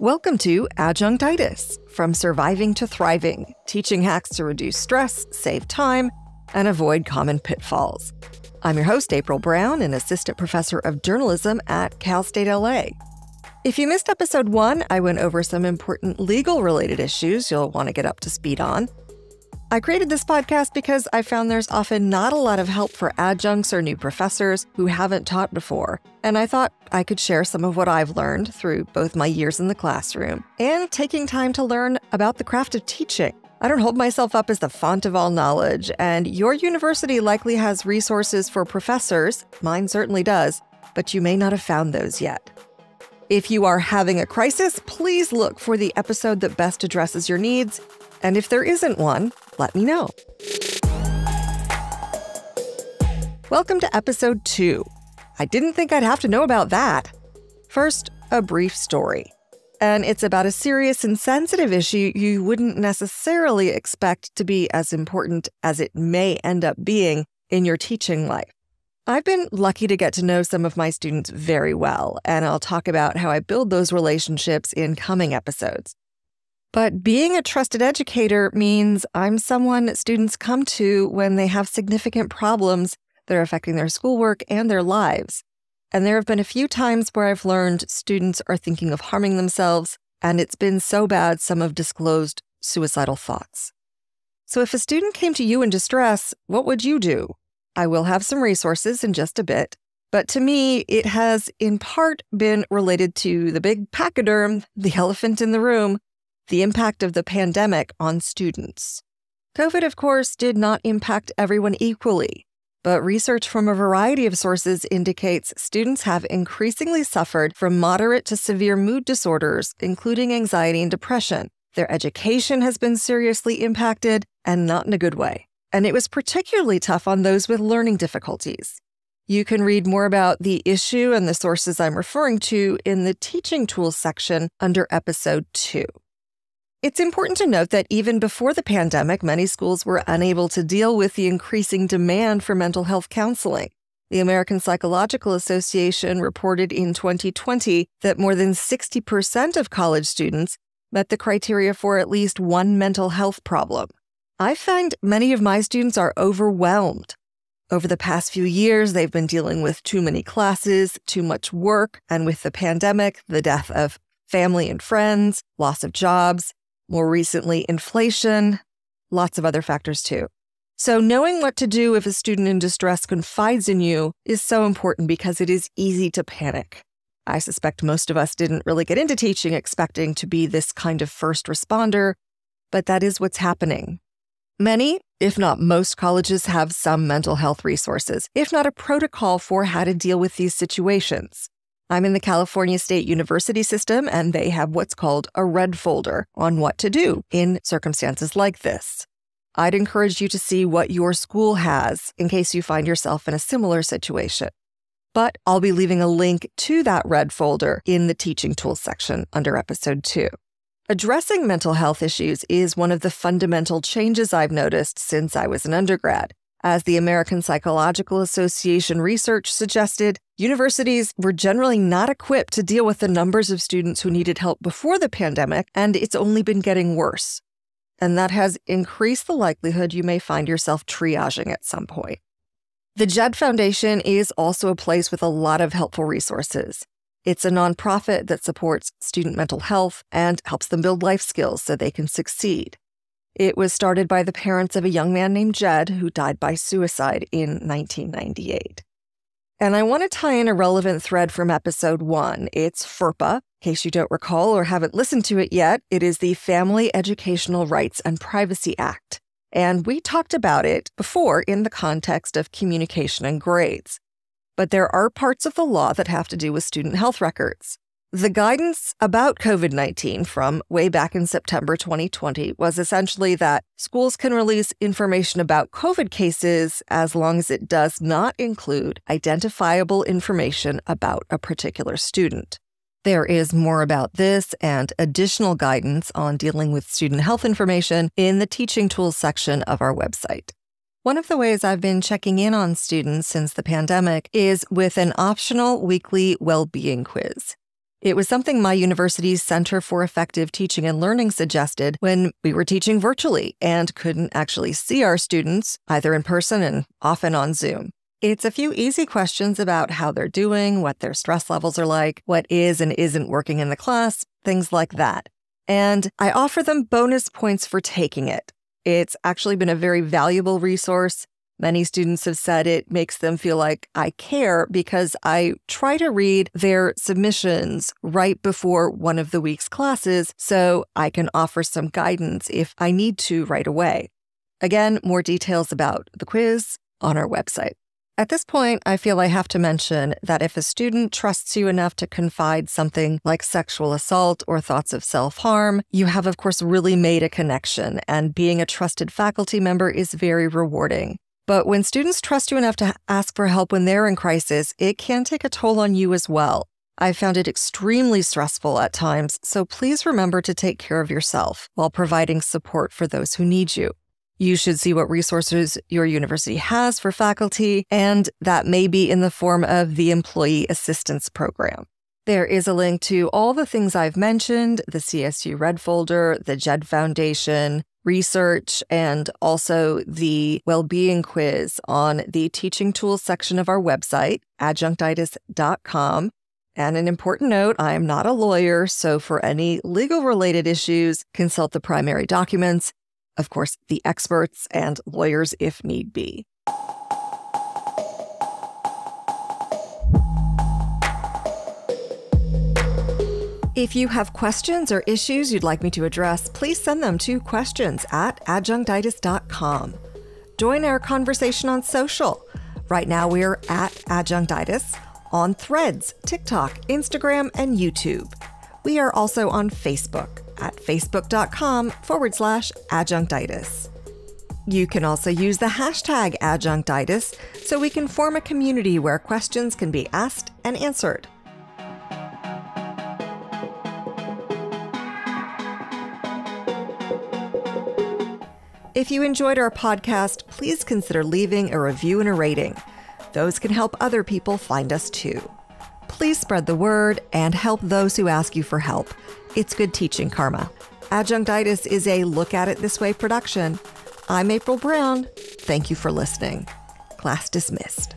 Welcome to Adjunctitis, from surviving to thriving, teaching hacks to reduce stress, save time, and avoid common pitfalls. I'm your host, April Brown, an assistant professor of journalism at Cal State LA. If you missed episode 1, I went over some important legal-related issues you'll want to get up to speed on. I created this podcast because I found there's often not a lot of help for adjuncts or new professors who haven't taught before, and I thought I could share some of what I've learned through both my years in the classroom and taking time to learn about the craft of teaching. I don't hold myself up as the font of all knowledge, and your university likely has resources for professors, mine certainly does, but you may not have found those yet. If you are having a crisis, please look for the episode that best addresses your needs, and if there isn't one, let me know. Welcome to episode 2. I didn't think I'd have to know about that. First, a brief story. And it's about a serious and sensitive issue you wouldn't necessarily expect to be as important as it may end up being in your teaching life. I've been lucky to get to know some of my students very well, and I'll talk about how I build those relationships in coming episodes. But being a trusted educator means I'm someone students come to when they have significant problems that are affecting their schoolwork and their lives. And there have been a few times where I've learned students are thinking of harming themselves, and it's been so bad some have disclosed suicidal thoughts. So if a student came to you in distress, what would you do? I will have some resources in just a bit, but to me, it has in part been related to the big pachyderm, the elephant in the room, the impact of the pandemic on students. COVID, of course, did not impact everyone equally, but research from a variety of sources indicates students have increasingly suffered from moderate to severe mood disorders, including anxiety and depression. Their education has been seriously impacted, and not in a good way. And it was particularly tough on those with learning difficulties. You can read more about the issue and the sources I'm referring to in the teaching tools section under episode 2. It's important to note that even before the pandemic, many schools were unable to deal with the increasing demand for mental health counseling. The American Psychological Association reported in 2020 that more than 60% of college students met the criteria for at least one mental health problem. I find many of my students are overwhelmed. Over the past few years, they've been dealing with too many classes, too much work, and with the pandemic, the death of family and friends, loss of jobs, more recently, inflation, lots of other factors too. So knowing what to do if a student in distress confides in you is so important because it is easy to panic. I suspect most of us didn't really get into teaching expecting to be this kind of first responder, but that is what's happening. Many, if not most, colleges have some mental health resources, if not a protocol for how to deal with these situations. I'm in the California State University system, and they have what's called a red folder on what to do in circumstances like this. I'd encourage you to see what your school has in case you find yourself in a similar situation. But I'll be leaving a link to that red folder in the teaching tools section under episode 2. Addressing mental health issues is one of the fundamental changes I've noticed since I was an undergrad. As the American Psychological Association research suggested, universities were generally not equipped to deal with the numbers of students who needed help before the pandemic, and it's only been getting worse. And that has increased the likelihood you may find yourself triaging at some point. The Jed Foundation is also a place with a lot of helpful resources. It's a nonprofit that supports student mental health and helps them build life skills so they can succeed. It was started by the parents of a young man named Jed who died by suicide in 1998. And I want to tie in a relevant thread from episode 1. It's FERPA. In case you don't recall or haven't listened to it yet, it is the Family Educational Rights and Privacy Act. And we talked about it before in the context of communication and grades. But there are parts of the law that have to do with student health records. The guidance about COVID-19 from way back in September 2020 was essentially that schools can release information about COVID cases as long as it does not include identifiable information about a particular student. There is more about this and additional guidance on dealing with student health information in the teaching tools section of our website. One of the ways I've been checking in on students since the pandemic is with an optional weekly well-being quiz. It was something my university's Center for Effective Teaching and Learning suggested when we were teaching virtually and couldn't actually see our students, either in person and often on Zoom. It's a few easy questions about how they're doing, what their stress levels are like, what is and isn't working in the class, things like that. And I offer them bonus points for taking it. It's actually been a very valuable resource. Many students have said it makes them feel like I care because I try to read their submissions right before one of the week's classes so I can offer some guidance if I need to right away. Again, more details about the quiz on our website. At this point, I feel I have to mention that if a student trusts you enough to confide something like sexual assault or thoughts of self-harm, you have, of course, really made a connection, and being a trusted faculty member is very rewarding. But when students trust you enough to ask for help when they're in crisis, it can take a toll on you as well. I've found it extremely stressful at times, so please remember to take care of yourself while providing support for those who need you. You should see what resources your university has for faculty, and that may be in the form of the Employee Assistance Program. There is a link to all the things I've mentioned, the CSU Red Folder, the JED Foundation, research, and also the well-being quiz on the teaching tools section of our website, adjunctitis.com. And an important note, I am not a lawyer, so for any legal-related issues, consult the primary documents, of course, the experts and lawyers if need be. If you have questions or issues you'd like me to address, please send them to questions@adjunctitis.com. Join our conversation on social. Right now we're at Adjunctitis on Threads, TikTok, Instagram, and YouTube. We are also on Facebook at facebook.com/adjunctitis. You can also use the hashtag Adjunctitis so we can form a community where questions can be asked and answered. If you enjoyed our podcast, please consider leaving a review and a rating. Those can help other people find us too. Please spread the word and help those who ask you for help. It's good teaching karma. Adjunctitis is a Look at It This Way production. I'm April Brown. Thank you for listening. Class dismissed.